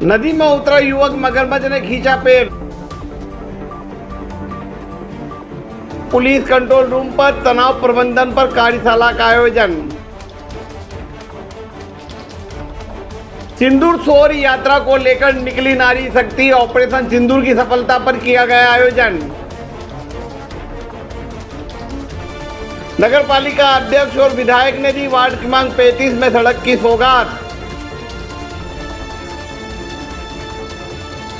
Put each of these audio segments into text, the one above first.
नदी में उतरा युवक, मगरमच्छ ने खींचा पेड़। पुलिस कंट्रोल रूम पर तनाव प्रबंधन पर कार्यशाला का आयोजन। सिंदूर शोर यात्रा को लेकर निकली नारी शक्ति, ऑपरेशन सिंदूर की सफलता पर किया गया आयोजन। नगर पालिका अध्यक्ष और विधायक ने दी वार्ड क्रमांक 35 में सड़क की सौगात।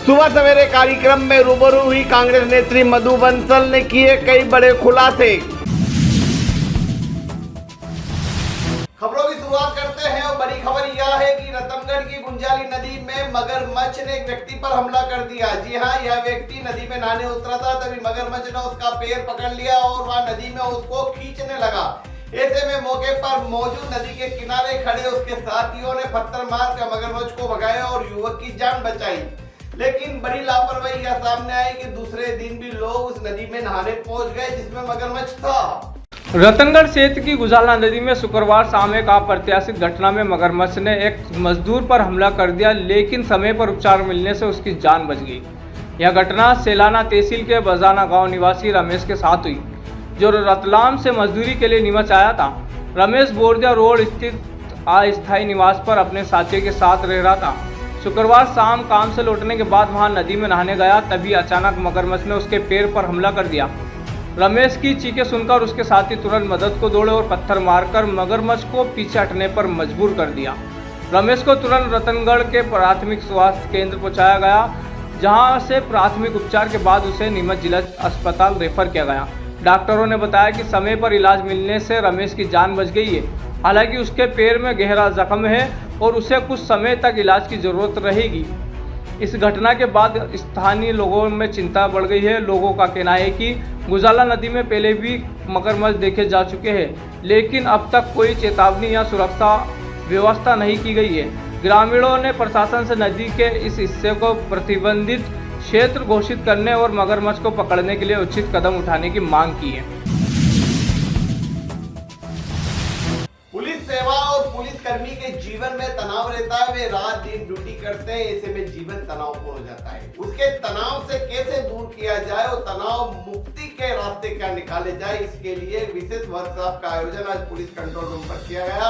सुबह सवेरे कार्यक्रम में रूबरू हुई कांग्रेस नेत्री मधु बंसल ने किए कई बड़े खुलासे। खबरों की शुरुआत करते हैं और बड़ी खबर यह है कि रतनगढ़ की गुंजाली नदी में मगरमच्छ ने एक व्यक्ति पर हमला कर दिया। जी हां, यह व्यक्ति नदी में नहाने उतरा था, तभी मगरमच्छ ने उसका पैर पकड़ लिया और वह नदी में उसको खींचने लगा। ऐसे में मौके पर मौजूद नदी के किनारे खड़े उसके साथियों ने पत्थर मारकर मगरमच्छ को भगाया और युवक की जान बचाई। लेकिन बड़ी लापरवाही यह सामने आई कि दूसरे दिन भी लोग उस नदी में नहाने पहुंच गए जिसमें मगरमच्छ था। रतनगढ़ क्षेत्र की गुजाला नदी में शुक्रवार शाम एक अप्रत्याशित घटना में मगरमच्छ ने एक मजदूर पर हमला कर दिया, लेकिन समय पर उपचार मिलने से उसकी जान बच गई। यह घटना सेलाना तहसील के बजाना गांव निवासी रमेश के साथ हुई, जो रतलाम से मजदूरी के लिए नीमच आया था। रमेश बोरजा रोड स्थित अस्थायी निवास पर अपने साथियों के साथ रह रहा था। शुक्रवार शाम काम से लौटने के बाद वहां नदी में नहाने गया, तभी अचानक मगरमच्छ ने उसके पैर पर हमला कर दिया। रमेश की चीखें सुनकर उसके साथी तुरंत मदद को दौड़े और पत्थर मारकर मगरमच्छ को पीछे हटने पर मजबूर कर दिया। रमेश को तुरंत रतनगढ़ के प्राथमिक स्वास्थ्य केंद्र पहुंचाया गया, जहां से प्राथमिक उपचार के बाद उसे नीमच जिला अस्पताल रेफर किया गया। डॉक्टरों ने बताया कि समय पर इलाज मिलने से रमेश की जान बच गई है। हालांकि उसके पैर में गहरा जख्म है और उसे कुछ समय तक इलाज की जरूरत रहेगी। इस घटना के बाद स्थानीय लोगों में चिंता बढ़ गई है। लोगों का कहना है कि गुजाला नदी में पहले भी मगरमच्छ देखे जा चुके हैं, लेकिन अब तक कोई चेतावनी या सुरक्षा व्यवस्था नहीं की गई है। ग्रामीणों ने प्रशासन से नदी के इस हिस्से को प्रतिबंधित क्षेत्र घोषित करने और मगरमच्छ को पकड़ने के लिए उचित कदम उठाने की मांग की है। पुलिस सेवा और पुलिस कर्मी के जीवन में तनाव रहता है। वे रात दिन ड्यूटी करते हैं, ऐसे में जीवन तनावपूर्ण हो जाता है। उसके तनाव से कैसे दूर किया जाए और तनाव मुक्ति के रास्ते क्या निकाले जाए, इसके लिए विशेष वर्कशॉप का आयोजन आज पुलिस कंट्रोल रूम पर किया गया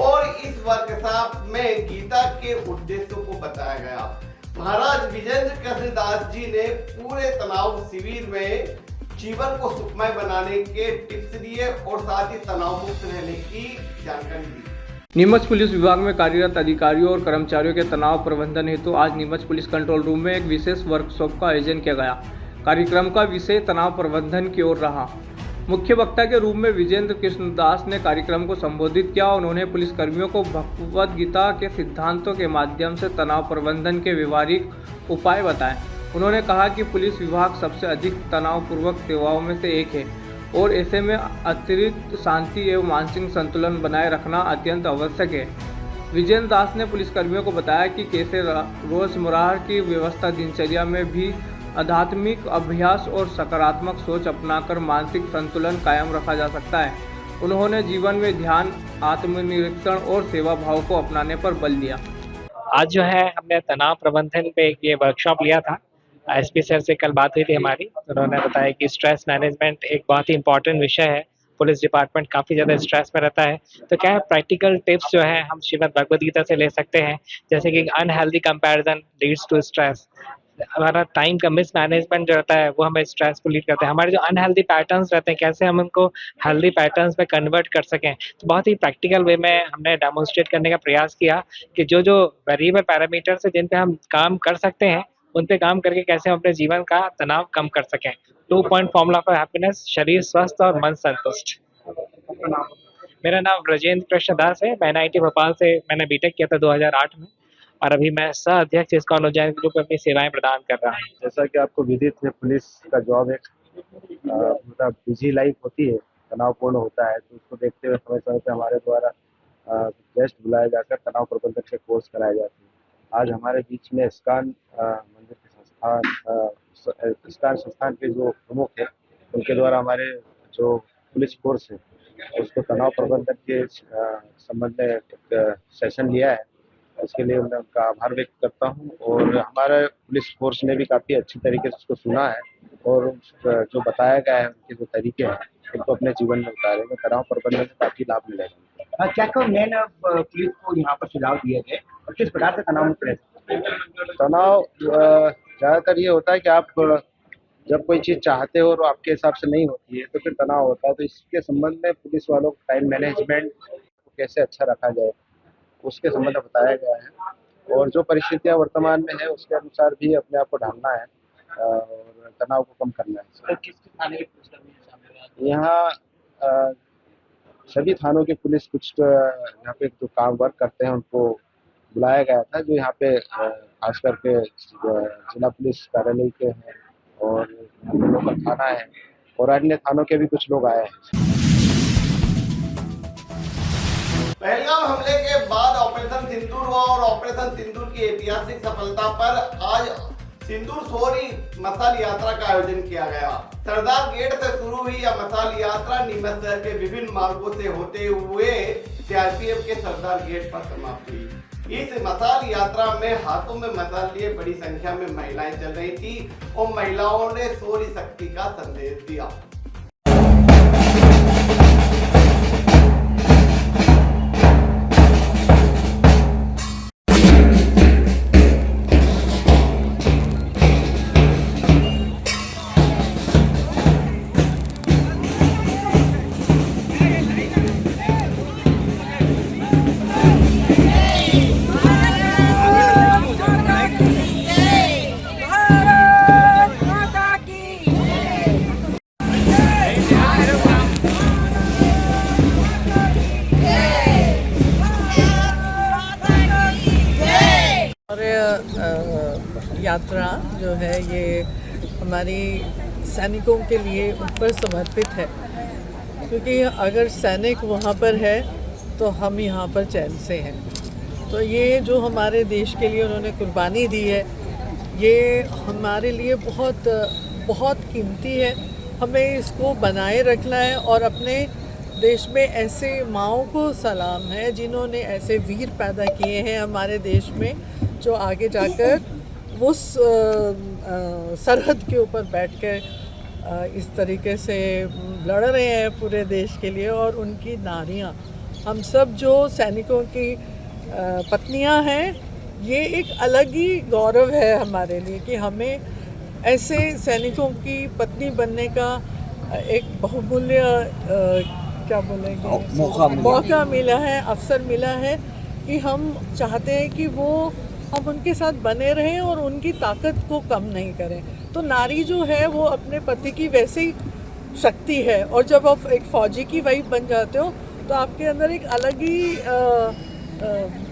और इस वर्कशॉप में गीता के उद्देश्यों को बताया गया। महाराज विजेंद्र कृष्णदास जी ने पूरे तनाव शिविर में जीवन को सुखमय बनाने के टिप्स दिए और साथ ही तनाव मुक्त रहने की जानकारी दी। नीमच पुलिस विभाग में कार्यरत अधिकारियों और कर्मचारियों के तनाव प्रबंधन हेतु आज नीमच पुलिस कंट्रोल रूम में एक विशेष वर्कशॉप का आयोजन किया गया। कार्यक्रम का विषय तनाव प्रबंधन की ओर रहा। मुख्य वक्ता के रूप में विजेंद्र कृष्णदास ने कार्यक्रम को संबोधित किया। उन्होंने पुलिस कर्मियों को भगवद गीता के सिद्धांतों के माध्यम से तनाव प्रबंधन के व्यवहारिक उपाय बताए। उन्होंने कहा कि पुलिस विभाग सबसे अधिक तनावपूर्वक सेवाओं में से एक है और ऐसे में अतिरिक्त शांति एवं मानसिक संतुलन बनाए रखना अत्यंत आवश्यक है। विजेंद्र दास ने पुलिसकर्मियों को बताया कि कैसे रोजमर्रा की व्यवस्था दिनचर्या में भी आध्यात्मिक अभ्यास और सकारात्मक सोच अपनाकर मानसिक संतुलन कायम रखा जा सकता है। उन्होंने जीवन में ध्यान, आत्मनिरीक्षण और सेवा भाव को अपनाने पर बल दिया। आज जो है हमने तनाव प्रबंधन पे ये वर्कशॉप लिया था। एसपी सर से कल बात हुई थी हमारी, तो उन्होंने बताया कि स्ट्रेस मैनेजमेंट एक बहुत ही इंपॉर्टेंट विषय है। पुलिस डिपार्टमेंट काफ़ी ज़्यादा स्ट्रेस में रहता है, तो क्या है प्रैक्टिकल टिप्स जो है हम श्रीमद् भगवद गीता से ले सकते हैं, जैसे कि unhealthy comparison leads to stress. हमारा टाइम का मिस मैनेजमेंट जो रहता है वो हमें स्ट्रेस को लीड करता है। हमारे जो अनहेल्दी पैटर्न्स रहते हैं कैसे हम उनको हेल्दी पैटर्न्स में कन्वर्ट कर सकें, तो बहुत ही प्रैक्टिकल वे में हमने डेमोन्स्ट्रेट करने का प्रयास किया कि जो जो वेरिएबल पैरामीटर्स है जिन पे हम काम कर सकते हैं उन पे काम करके कैसे हम अपने जीवन का तनाव कम कर सकें। 2 पॉइंट फॉर्मूला फॉर हैप्पीनेस, शरीर स्वस्थ और मन संतुष्ट। मेरा नाम ब्रजेंद्र कृष्ण दास है। मैं एनआईटी भोपाल से मैंने बीटेक किया था 2008 में और अभी मैं सह अध्यक्ष इस्कॉन उज्जैन ग्रुप में अपनी सेवाएं प्रदान कर रहा हूँ। जैसा कि आपको विदित है, पुलिस का जॉब एक मतलब बिजी लाइफ होती है, तनावपूर्ण होता है, तो उसको देखते हुए समय समय पर हमारे द्वारा गेस्ट बुलाए जाकर तनाव प्रबंधन के कोर्स कराए जाते हैं। आज हमारे बीच में इस्कॉन मंदिर के इस्कॉन संस्थान के जो प्रमुख हैं उनके द्वारा हमारे जो पुलिस फोर्स है उसको तनाव प्रबंधन के संबंध में एक सेशन लिया है इसके लिए मैं उनका आभार व्यक्त करता हूँ। और हमारे पुलिस फोर्स ने भी काफ़ी अच्छी तरीके से उसको सुना है और जो बताया गया है उनके जो तरीके हैं उनको अपने जीवन में उतारेंगे। तनाव प्रबंधन से काफ़ी लाभ मिलेगा। क्या क्या मेन पुलिस को यहाँ पर सुझाव दिए गए और किस प्रकार से तनाव मुक्त रह सकते हैं? तनाव ज़्यादातर ये होता है कि आप जब कोई चीज़ चाहते हो और आपके हिसाब से नहीं होती है तो फिर तनाव होता है। तो इसके संबंध में पुलिस वालों को टाइम मैनेजमेंट को कैसे अच्छा रखा जाए उसके संबंध में बताया गया है और जो परिस्थितियाँ वर्तमान में है उसके अनुसार भी अपने आप को ढालना है और तनाव को कम करना है। किसके थाने के पुलिसकर्मी शामिल हैं? यहाँ सभी थानों के पुलिस कुछ यहाँ पे जो काम वर्क करते हैं उनको बुलाया गया था, जो यहाँ पे खास करके जिला पुलिस कार्यालय के हैं और यहाँ पे लोकल थाना है और अन्य थानों के भी कुछ लोग आए हैं। पहलगाम हमले के बाद ऑपरेशन सिंदूर हुआ और ऑपरेशन सिंदूर की ऐतिहासिक सफलता पर आज सिंदूर शौर्य मशाल यात्रा का आयोजन किया गया। सरदार गेट से शुरू हुई यह मशाल यात्रा नीमच शहर के विभिन्न मार्गों से होते हुए सीआरपीएफ के सरदार गेट पर समाप्त हुई। इस मशाल यात्रा में हाथों में मशाल लिए बड़ी संख्या में महिलाएं चल रही थी और महिलाओं ने शौर्य शक्ति का संदेश दिया। यात्रा जो है ये हमारी सैनिकों के लिए ऊपर समर्पित है, क्योंकि अगर सैनिक वहाँ पर है तो हम यहाँ पर चैन से हैं। तो ये जो हमारे देश के लिए उन्होंने कुर्बानी दी है ये हमारे लिए बहुत बहुत कीमती है। हमें इसको बनाए रखना है और अपने देश में ऐसे माँओं को सलाम है जिन्होंने ऐसे वीर पैदा किए हैं हमारे देश में, जो आगे जाकर उस सरहद के ऊपर बैठकर इस तरीके से लड़ रहे हैं पूरे देश के लिए। और उनकी नारियां, हम सब जो सैनिकों की पत्नियां हैं, ये एक अलग ही गौरव है हमारे लिए कि हमें ऐसे सैनिकों की पत्नी बनने का एक बहुमूल्य क्या बोलेंगे मौका मिला है, अवसर मिला है कि हम चाहते हैं कि वो हम उनके साथ बने रहें और उनकी ताकत को कम नहीं करें। तो नारी जो है वो अपने पति की वैसी शक्ति है और जब आप एक फौजी की वाइफ बन जाते हो तो आपके अंदर एक अलग ही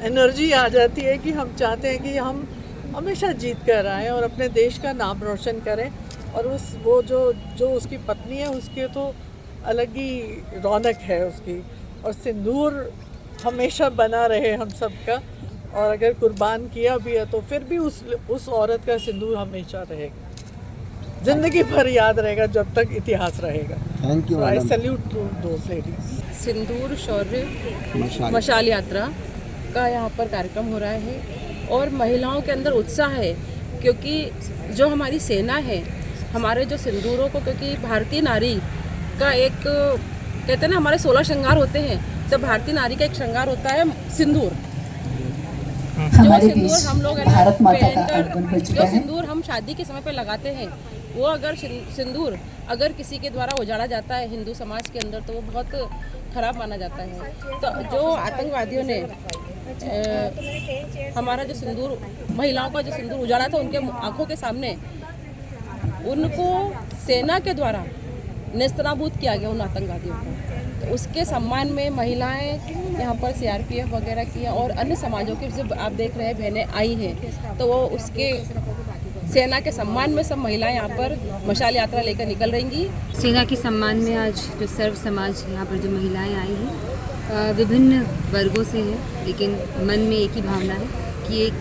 एनर्जी आ जाती है कि हम चाहते हैं कि हम हमेशा जीत कर आएँ और अपने देश का नाम रोशन करें। और वो जो उसकी पत्नी है उसके तो अलग ही रौनक है उसकी। और सिंदूर हमेशा बना रहे हम सब का, और अगर कुर्बान किया भी है तो फिर भी उस औरत का सिंदूर हमेशा रहेगा, जिंदगी भर याद रहेगा जब तक इतिहास रहेगा। Thank you. I salute to those ladies. सिंदूर शौर्य मशाल यात्रा का यहाँ पर कार्यक्रम हो रहा है और महिलाओं के अंदर उत्साह है, क्योंकि जो हमारी सेना है, हमारे जो सिंदूरों को, क्योंकि भारतीय नारी का एक कहते हैं ना हमारे 16 श्रृंगार होते हैं, तो भारतीय नारी का एक श्रृंगार होता है सिंदूर। जो सिंदूर हम लोग पहनकर, जो सिंदूर हम शादी के समय पे लगाते हैं, वो अगर सिंदूर अगर किसी के द्वारा उजाड़ा जाता है हिंदू समाज के अंदर तो वो बहुत खराब माना जाता है। तो जो आतंकवादियों ने हमारा जो सिंदूर, महिलाओं का जो सिंदूर उजाड़ा था उनके आंखों के सामने, उनको सेना के द्वारा नेस्तनाबूद किया गया उन आतंकवादियों को। तो उसके सम्मान में महिलाएं यहाँ पर सीआरपीएफ वगैरह की और अन्य समाजों के जो आप देख रहे हैं बहनें आई हैं, तो वो उसके सेना के सम्मान में सब महिलाएं यहाँ पर मशाल यात्रा लेकर निकल रहेंगी। सेना के सम्मान में आज जो सर्व समाज यहाँ पर जो महिलाएं आई हैं विभिन्न वर्गों से हैं, लेकिन मन में एक ही भावना है कि एक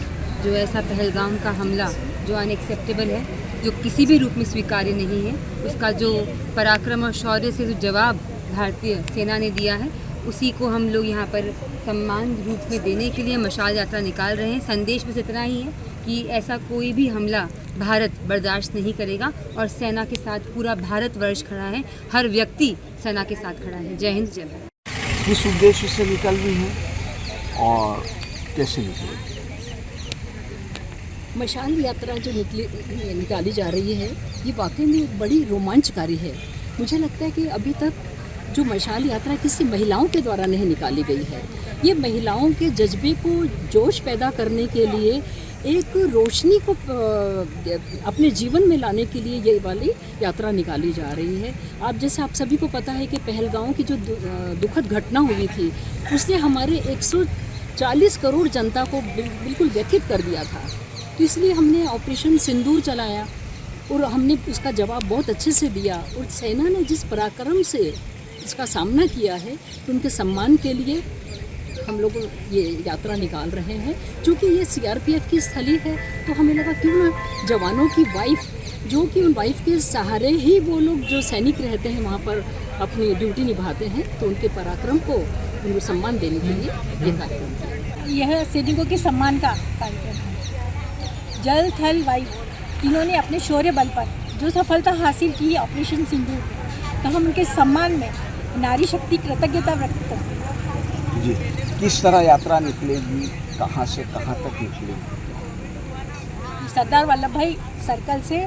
जो ऐसा पहलगाम का हमला जो अनएक्सेप्टेबल है, जो किसी भी रूप में स्वीकार्य नहीं है, उसका जो पराक्रम और शौर्य से जो जवाब भारतीय सेना ने दिया है उसी को हम लोग यहाँ पर सम्मान रूप में देने के लिए मशाल यात्रा निकाल रहे हैं। संदेश बस इतना ही है कि ऐसा कोई भी हमला भारत बर्दाश्त नहीं करेगा और सेना के साथ पूरा भारतवर्ष खड़ा है, हर व्यक्ति सेना के साथ खड़ा है। जय हिंद, जय भारत। किस उद्देश्य से निकल रही है और कैसे निकलेगी? मशाल यात्रा जो निकाली जा रही है ये वाकई में बड़ी रोमांचकारी है। मुझे लगता है कि अभी तक जो मशाल यात्रा किसी महिलाओं के द्वारा नहीं निकाली गई है। ये महिलाओं के जज्बे को जोश पैदा करने के लिए, एक रोशनी को अपने जीवन में लाने के लिए ये वाली यात्रा निकाली जा रही है। जैसे आप सभी को पता है कि पहलगांव की जो दुखद घटना हुई थी उसने हमारे 140 करोड़ जनता को बिल्कुल व्यथित कर दिया था। तो इसलिए हमने ऑपरेशन सिंदूर चलाया और हमने उसका जवाब बहुत अच्छे से दिया और सेना ने जिस पराक्रम से इसका सामना किया है तो उनके सम्मान के लिए हम लोग ये यात्रा निकाल रहे हैं। चूँकि ये सीआरपीएफ की स्थली है तो हमें लगा क्यों ना जवानों की वाइफ, जो कि उन वाइफ के सहारे ही वो लोग जो सैनिक रहते हैं वहाँ पर अपनी ड्यूटी निभाते हैं, तो उनके पराक्रम को उनको सम्मान देने के लिए ये कार्यक्रम है। यह सैनिकों के सम्मान का कार्यक्रम है। जल थल वायु तीनों ने अपने शौर्य बल पर जो सफलता हासिल की ऑपरेशन सिंदूर, तो हम उनके सम्मान में नारी शक्ति कृतज्ञता व्यक्त करते हैं। जी, किस तरह यात्रा निकलेगी, कहाँ से कहाँ तक निकलेगी? सरदार वल्लभ भाई सर्कल से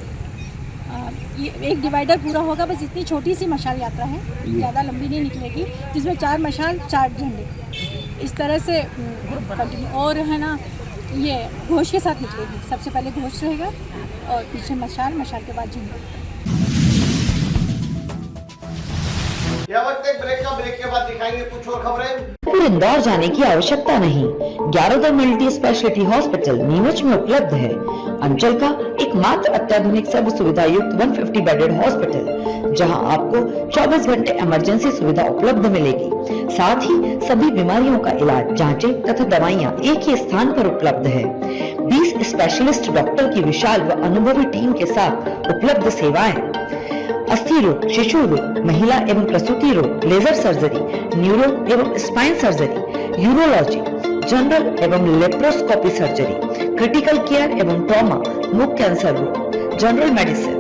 ये एक डिवाइडर पूरा होगा, बस इतनी छोटी सी मशाल यात्रा है, ज़्यादा लंबी नहीं निकलेगी, जिसमें 4 मशाल 4 झंडे इस तरह से कंटिन्यू, और है ना ये घोष के साथ निकलेगी। सबसे पहले घोष रहेगा और पीछे मशाल, मशाल के बाद झंडे। यह वक्त एक ब्रेक का, ब्रेक के बाद दिखाएंगे कुछ और खबरें। फिर इंदौर जाने की आवश्यकता नहीं। 11 मल्टी स्पेशलिटी हॉस्पिटल नीमच में उपलब्ध है। अंचल का एकमात्र अत्याधुनिक सर्व सुविधा युक्त 150 बेडेड हॉस्पिटल, जहां आपको 24 घंटे इमरजेंसी सुविधा उपलब्ध मिलेगी। साथ ही सभी बीमारियों का इलाज, जांचें तथा दवाइयां एक ही स्थान पर उपलब्ध है। 20 स्पेशलिस्ट डॉक्टर की विशाल व अनुभवी टीम के साथ उपलब्ध सेवाएं, अस्थि रोग, शिशु रोग, महिला एवं प्रसूति रोग, लेजर सर्जरी, न्यूरो एवं स्पाइन सर्जरी, यूरोलॉजी, जनरल एवं लेप्रोस्कोपी सर्जरी, क्रिटिकल केयर एवं ट्रॉमा, मुख कैंसर रोग, जनरल मेडिसिन,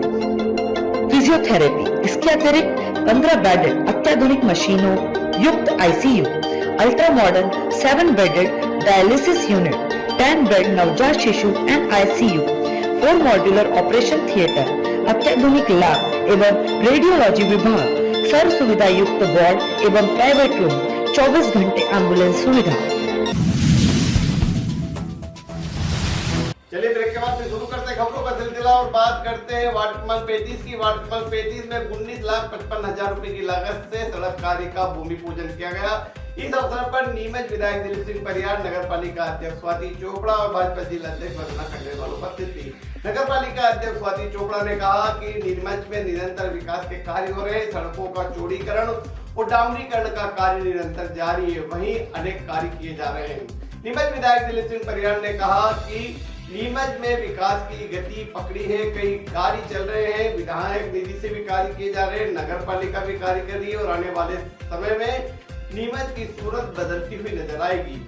फिजियोथेरेपी। इसके अतिरिक्त 15 बेडेड अत्याधुनिक मशीनों युक्त ICU, ultra modern 7 bedded dialysis unit, 10 bed नवजात शिशु and ICU, 4 modular operation theatre, अत्याधुनिक लैब एवं रेडियोलॉजी विभाग, सर्व सुविधा युक्त वार्ड एवं प्राइवेट रूम, 24 घंटे एम्बुलेंस सुविधा। चलिए ब्रेक के बाद फिर शुरू करते हैं खबरों का सिलसिला और बात करते हैं वार्ड क्रमांक 35 की। वार्ड क्रमांक 35 में 19,55,000 रुपए की लागत से सड़क कार्य का भूमि पूजन किया गया। इस अवसर पर नीमच विधायक दिलीप सिंह परियार, नगर पालिका अध्यक्ष स्वाति चोपड़ा और भाजपा जिला अध्यक्ष वंदना खंडेलवाल उपस्थित थी। नगर पालिका अध्यक्ष स्वाति चोपड़ा ने कहा कि नीमच में निरंतर विकास के कार्य हो रहे हैं। सड़कों का चौड़ीकरण और डामरीकरण का कार्य निरंतर जारी है, वहीं अनेक कार्य किए जा रहे हैं। नीमच विधायक दिलीप सिंह परियार ने कहा कि नीमच में विकास की गति पकड़ी है, कई कार्य चल रहे हैं, विधायक निधि से भी कार्य किए जा रहे हैं, नगर पालिका भी कार्य कर रही है और आने वाले समय में नीमच की सूरत बदलती हुई नजर आएगी।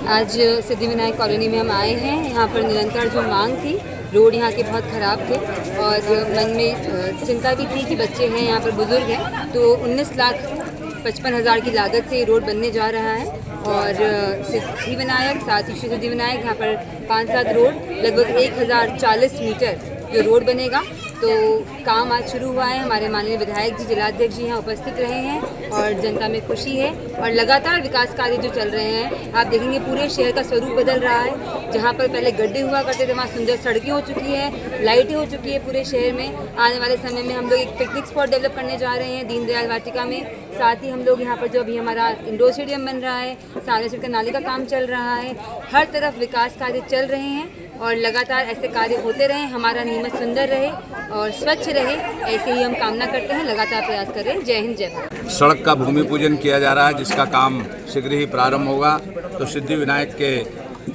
आज सिद्धिविनायक कॉलोनी में हम आए हैं। यहाँ पर निरंतर जो मांग थी, रोड यहाँ के बहुत ख़राब थे और मन में चिंता भी थी कि बच्चे हैं यहाँ पर, बुजुर्ग हैं, तो 19,55,000 की लागत से रोड बनने जा रहा है। और सिद्धिविनायक, साथ ही सिद्धिविनायक यहाँ पर 5-7 रोड, लगभग 1040 मीटर जो रोड बनेगा। तो काम आज शुरू हुआ है। हमारे माननीय विधायक जी, जिलाध्यक्ष जी यहाँ उपस्थित रहे हैं और जनता में खुशी है और लगातार विकास कार्य जो चल रहे हैं, आप देखेंगे पूरे शहर का स्वरूप बदल रहा है। जहाँ पर पहले गड्ढे हुआ करते थे, वहाँ सुंदर सड़कें हो चुकी है, लाइटें हो चुकी है पूरे शहर में। आने वाले समय में हम लोग एक पिकनिक स्पॉट डेवलप करने जा रहे हैं दीनदयाल वाटिका में। साथ ही हम लोग यहाँ पर जो अभी हमारा इंडोर स्टेडियम बन रहा है, सामने से नाली का काम चल रहा है, हर तरफ विकास कार्य चल रहे हैं और लगातार ऐसे कार्य होते रहें, हमारा नीमच सुंदर रहे और स्वच्छ रहे, ऐसे ही हम कामना करते हैं, लगातार प्रयास कर रहे हैं। जय हिंद, जय भारत। सड़क का भूमि पूजन किया जा रहा है, जिसका काम शीघ्र ही प्रारंभ होगा। तो सिद्धिविनायक के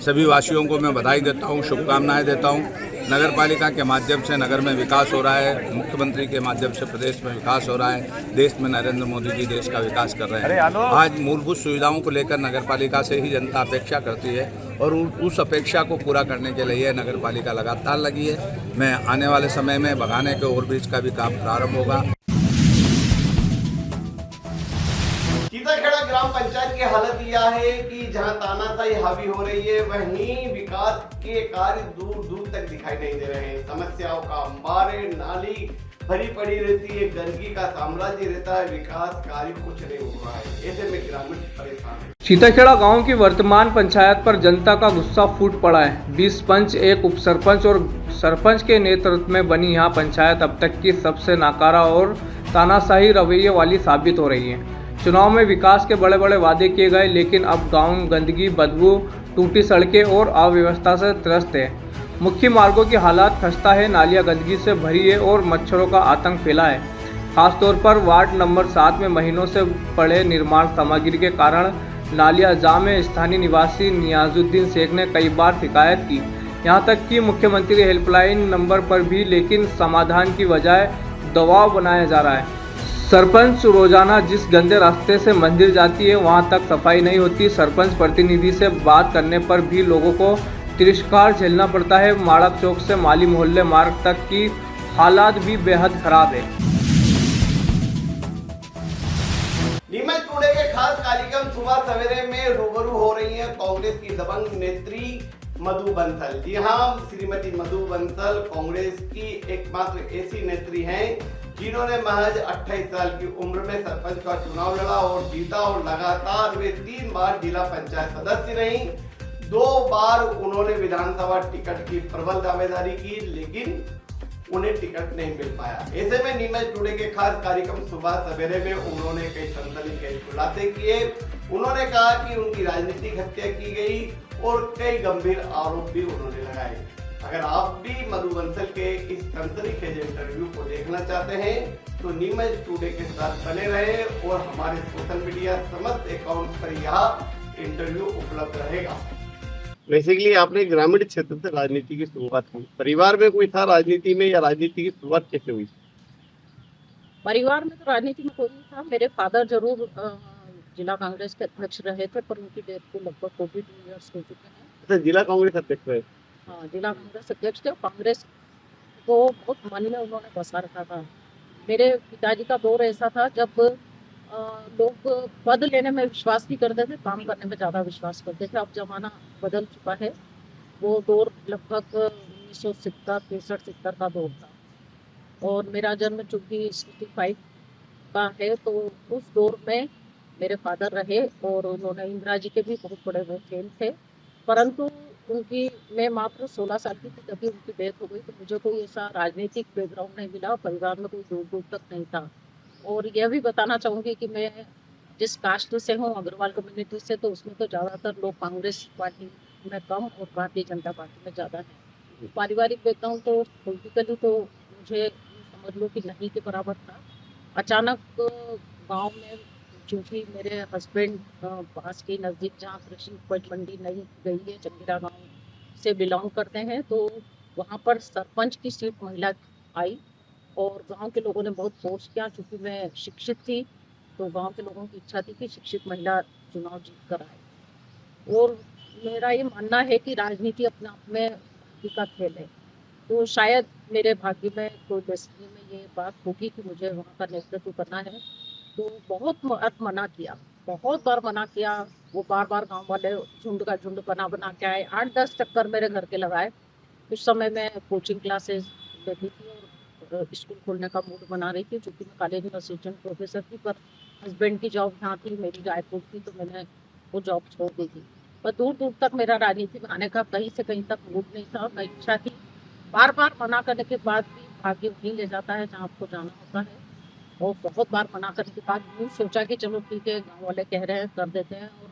सभी वासियों को मैं बधाई देता हूँ, शुभकामनाएं देता हूँ नगर पालिका के माध्यम से नगर में विकास हो रहा है, मुख्यमंत्री के माध्यम से प्रदेश में विकास हो रहा है, देश में नरेंद्र मोदी जी देश का विकास कर रहे हैं। आज मूलभूत सुविधाओं को लेकर नगर पालिका से ही जनता अपेक्षा करती है और उस अपेक्षा को पूरा करने के लिए नगर पालिका लगातार लगी है। मैं आने वाले समय में बगाने के ओवरब्रिज का भी काम प्रारंभ होगा। सीताखेड़ा ग्राम पंचायत की हालत यह है कि जहां तानाशाही हावी हो रही है, वहीं विकास के कार्य दूर दूर तक दिखाई नहीं दे रहे हैं। समस्याओं का अंबार है, नाली भरी पड़ी रहती है, गंदगी का साम्राज्य रहता है, विकास कार्य कुछ नहीं हो रहा है। ऐसे में ग्रामीण परेशान है। सीताखेड़ा गांव की वर्तमान पंचायत पर जनता का गुस्सा फूट पड़ा है। 20 पंच, एक उप सरपंच और सरपंच के नेतृत्व में बनी यहां पंचायत अब तक की सबसे नाकारा और तानाशाही रवैये वाली साबित हो रही है। चुनाव में विकास के बड़े बड़े वादे किए गए, लेकिन अब गांव गंदगी, बदबू, टूटी सड़कें और अव्यवस्था से त्रस्त है। मुख्य मार्गों की हालत खस्ता है, नालियां गंदगी से भरी है और मच्छरों का आतंक फैला है। खासतौर पर वार्ड नंबर 7 में महीनों से पड़े निर्माण सामग्री के कारण नालियां जाम है। स्थानीय निवासी नियाजुद्दीन शेख ने कई बार शिकायत की, यहां तक कि मुख्यमंत्री हेल्पलाइन नंबर पर भी, लेकिन समाधान की बजाय दबाव बनाया जा रहा है। सरपंच रोजाना जिस गंदे रास्ते से मंदिर जाती है वहां तक सफाई नहीं होती। सरपंच प्रतिनिधि से बात करने पर भी लोगों को तिरस्कार झेलना पड़ता है। माड़क चौक से माली मोहल्ले मार्ग तक की हालात भी बेहद खराब है। नीमच टुडे के खास कार्यक्रम सुबह सवेरे में रूबरू हो रही है कांग्रेस की दबंग नेत्री मधु बंसल। जी हाँ, श्रीमती मधु बंसल कांग्रेस की एकमात्र ऐसी नेत्री हैं जिन्होंने महज 28 साल की उम्र में सरपंच का चुनाव लड़ा और जीता, और लगातार वे 3 बार जिला पंचायत सदस्य रही। 2 बार उन्होंने विधानसभा टिकट की प्रबल दावेदारी की, लेकिन उन्हें टिकट नहीं मिल पाया। ऐसे में नीमच टुडे के खास कार्यक्रम सुबह सवेरे में उन्होंने कई संतली कई खुलासे किए। उन्होंने कहा कि उनकी राजनीतिक हत्या की गई और कई गंभीर आरोप भी उन्होंने लगाए। अगर आप भी मधु बंसल के इस तंत्रिखेज इंटरव्यू को देखना चाहते हैं तो नीमच टुडे के साथ बने रहें और हमारे सोशल मीडिया समस्त अकाउंट पर यह इंटरव्यू उपलब्ध रहेगा। बेसिकली आपने ग्रामीण क्षेत्र से राजनीति की शुरुआत की, परिवार में कोई था राजनीति में, या राजनीति की शुरुआत कैसे हुई? परिवार में तो राजनीति में कोई नहीं था। मेरे फादर जरूर जिला कांग्रेस के अध्यक्ष रहे थे, पर उनकी डेथ को लगभग 42 ईयर्स हो चुके हैं। अच्छा, जिला कांग्रेस अध्यक्ष रहे? हाँ, जिला कांग्रेस अध्यक्ष थे। कांग्रेस को बहुत मन में उन्होंने बसा रखा था। मेरे पिताजी का दौर ऐसा था जब लोग पद लेने में विश्वास नहीं करते थे, काम करने में ज़्यादा विश्वास करते थे। अब जमाना बदल चुका है। वो दौर लगभग 1970-63 का दौर था और मेरा जन्म चूँकि 65 का है, तो उस दौर में मेरे फादर रहे और उन्होंने इंदिरा जी के भी बहुत बड़े वो फैन थे। परंतु मैं मात्र 16 साल की थी तभी उनकी डेथ हो गई, तो मुझे कोई ऐसा राजनीतिक बैकग्राउंड नहीं मिला, परिवार में कोई दूर दूर तक नहीं था। और यह भी बताना चाहूँगी कि मैं जिस कास्ट से हूँ, अग्रवाल कम्युनिटी से, तो उसमें तो ज़्यादातर लोग कांग्रेस पार्टी में कम और भारतीय जनता पार्टी में ज़्यादा है। पारिवारिक बैकग्राउंड तो पॉलिटिकली तो मुझे समझ लो कि नहीं के बराबर था। अचानक गाँव में, क्योंकि मेरे हस्बैंड पास के नज़दीक जहाँ कृषि उपज मंडी नई गई है, चंगीरा गांव से बिलोंग करते हैं, तो वहाँ पर सरपंच की सीट महिला आई और गांव के लोगों ने बहुत फोर्स किया। चूँकि मैं शिक्षित थी तो गांव के लोगों की इच्छा थी कि शिक्षित महिला चुनाव जीत कर आए। और मेरा ये मानना है कि राजनीति अपने आप में भाग्य का खेल है, तो शायद मेरे भाग्य में कोई डेस्टिनी में ये बात होगी कि मुझे वहाँ का नेतृत्व करना है। तो बहुत बार मना किया, बहुत बार मना किया। वो बार बार गांव वाले झुंड का झुंड बना के आए। 8-10 चक्कर मेरे घर के लगाए। उस समय मैं कोचिंग क्लासेस लेती थी और स्कूल खोलने का मूड बना रही थी, क्योंकि मैं कॉलेज में असिस्टेंट प्रोफेसर थी, पर हस्बैंड की जॉब यहाँ थी, मेरी रायपुर थी, तो मैंने वो जॉब छोड़ दी थी। पर दूर दूर तक मेरा राजनीति में आने का कहीं से कहीं तक मूड नहीं था, न इच्छा थी। बार बार मना करने के बाद भी भाग्य वहीं ले जाता है जहाँ आपको जाना होता है। और बहुत बार मना करने के बाद यूँ सोचा कि चलो ठीक है, गाँव वाले कह रहे हैं कर देते हैं। और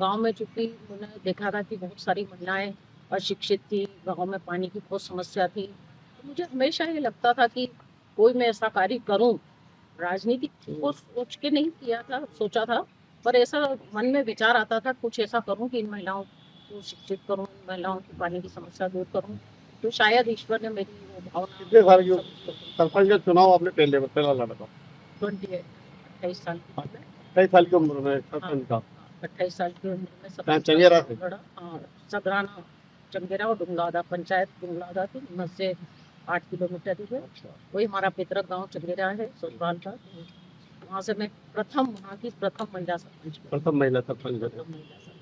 गांव में चूँकि मैंने देखा था कि बहुत सारी महिलाएं अशिक्षित थी, गांव में पानी की बहुत समस्या थी, तो मुझे हमेशा ये लगता था कि कोई मैं ऐसा कार्य करूं। राजनीति को सोच के नहीं किया था, सोचा था, पर ऐसा मन में विचार आता था कुछ ऐसा करूं कि इन महिलाओं को शिक्षित करूं, इन महिलाओं की पानी की समस्या दूर करूं। तो शायद ईश्वर ने मेरी वो भावना। कितने साल की सरपंच का चुनाव आपने पहला लड़ा था? 28 साल की उम्र में। 28 साल की उम्र में सरपंच का? 28 साल की उम्र में कहाँ चंगेरा से? लड़ा। हाँ, सदराना चंगेरा और डुंगलादा पंचायत डुंगलादा थी, वहाँ से 8 किलोमीटर दूर है। वही हमारा पितरक गांव चंगेरा है, ससुराल का। वहाँ से मैं वहाँ की प्रथम महिला सरपंच। प्रथम महिला सरपंच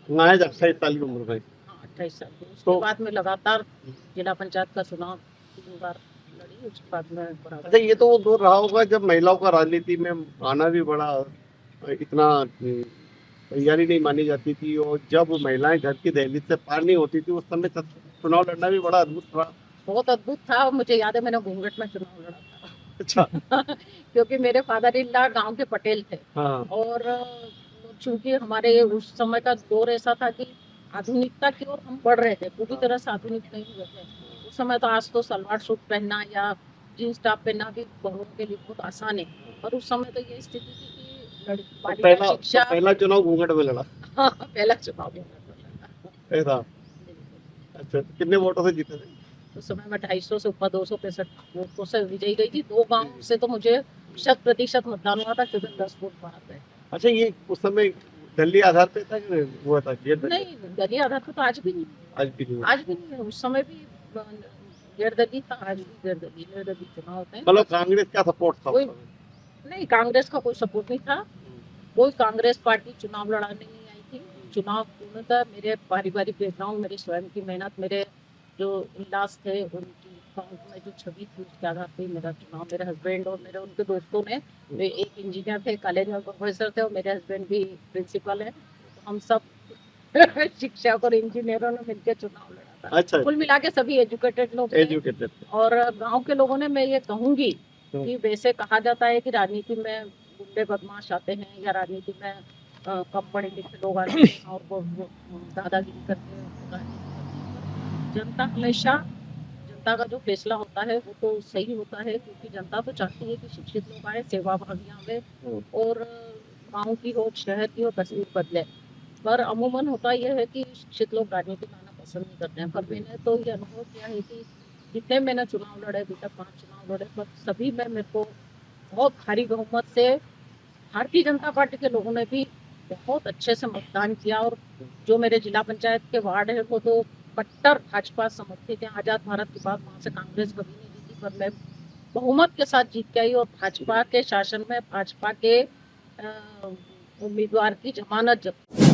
वहाँ है 28 साल की उम्र में। हाँ, 28 साल की। उसके बाद में लगातार जिला पंचायत का चुनाव 3 बार लड़ी। उसके बाद में अच्छा, ये तो वो दौर रहा होगा जब महिलाओं का राजनीति में आना भी बड़ा इतना तैयारी नहीं मानी जाती थी, और जब महिलाएं घर की दहलीज से पार नहीं होती थी, उस समय चुनाव लड़ना भी बड़ा अद्भुत था। बहुत अद्भुत था। और मुझे याद है मैंने घूंघट में चुनाव लड़ा था। अच्छा। क्योंकि मेरे फादर इन लॉ गाँव के पटेल थे। हाँ। और चूंकि हमारे उस समय का दौर ऐसा था कि आधुनिकता की ओर हम बढ़ रहे थे, पूरी तरह से आधुनिक नहीं हुए थे उस समय। तो आज तो सलवार सूट पहनना या जींस टॉप पहनना भी बहुओं के लिए बहुत आसान है, पर उस समय तो ये स्थिति थी कि बालिका शिक्षा। पहला चुनाव घूंघट में लड़ा? हाँ, पहला चुनाव ऐसा। अच्छा, कितने वोटों से जीते थे? उस समय मैं 250 से ऊपर 265 वोटों से विजयी गई थी। 2 गांव से तो मुझे 100% मतदान हुआ था, क्योंकि 10 वोट बाहर गए। अच्छा, ये उस समय दलीय आधार पे था कि हुआ था? नहीं, दलीय आधार पे तो आज भी नहीं। आज भी नहीं है। उस समय भी निर्दलीय था, आज भी निर्दलीय चुनाव होते हैं। मतलब कांग्रेस का सपोर्ट था? नहीं, कांग्रेस का कोई सपोर्ट नहीं था। कोई कांग्रेस पार्टी चुनाव लड़ाने नहीं आई थी। चुनाव पूर्णतः मेरे पारिवारिक बैकग्राउंड, मेरी स्वयं की मेहनत, मेरे जो इलाज थे उनकी गाँव में जो छवि थी, उसके आधार पर मेरा चुनाव। मेरे हस्बैंड और मेरे उनके दोस्तों ने, एक इंजीनियर थे, कॉलेज में प्रोफेसर थे, और मेरे हस्बैंड भी प्रिंसिपल है। तो हम सब शिक्षक और इंजीनियरों ने मिलकर चुनाव लड़ा था। अच्छा। कुल मिला के सभी एजुकेटेड लोग थे। और गांव के लोगों ने, मैं ये कहूंगी कि वैसे कहा जाता है कि राजनीति में गुंडे बदमाश आते हैं, या राजनीति में कम पढ़े लिखे लोग आते हैं और वो दादागिरी करते हैं। जनता हमेशा, जनता का जो फैसला होता है वो तो सही होता है, क्योंकि जनता तो चाहती है कि शिक्षित लोग आए, सेवा भागी आवे, और गाँव की हो, शहर की हो, तस्वीर बदले। पर अमूमन होता यह है कि शिक्षित लोग राजनीति में आना पसंद नहीं करते हैं। पर मैंने तो ये अनुभव किया है कि जितने मैंने चुनाव लड़े, अभी तक 5 चुनाव लड़े, पर सभी में मेरे को बहुत भारी बहुमत से भारतीय जनता पार्टी के लोगों ने भी बहुत अच्छे से मतदान किया। और जो मेरे जिला पंचायत के वार्ड है वो तो कट्टर भाजपा समर्थित है। आज़ाद भारत के बाद वहाँ से कांग्रेस कभी नहीं जीती, पर मैं बहुमत के साथ जीत के आई, और भाजपा के शासन में भाजपा के उम्मीदवार की जमानत जब्त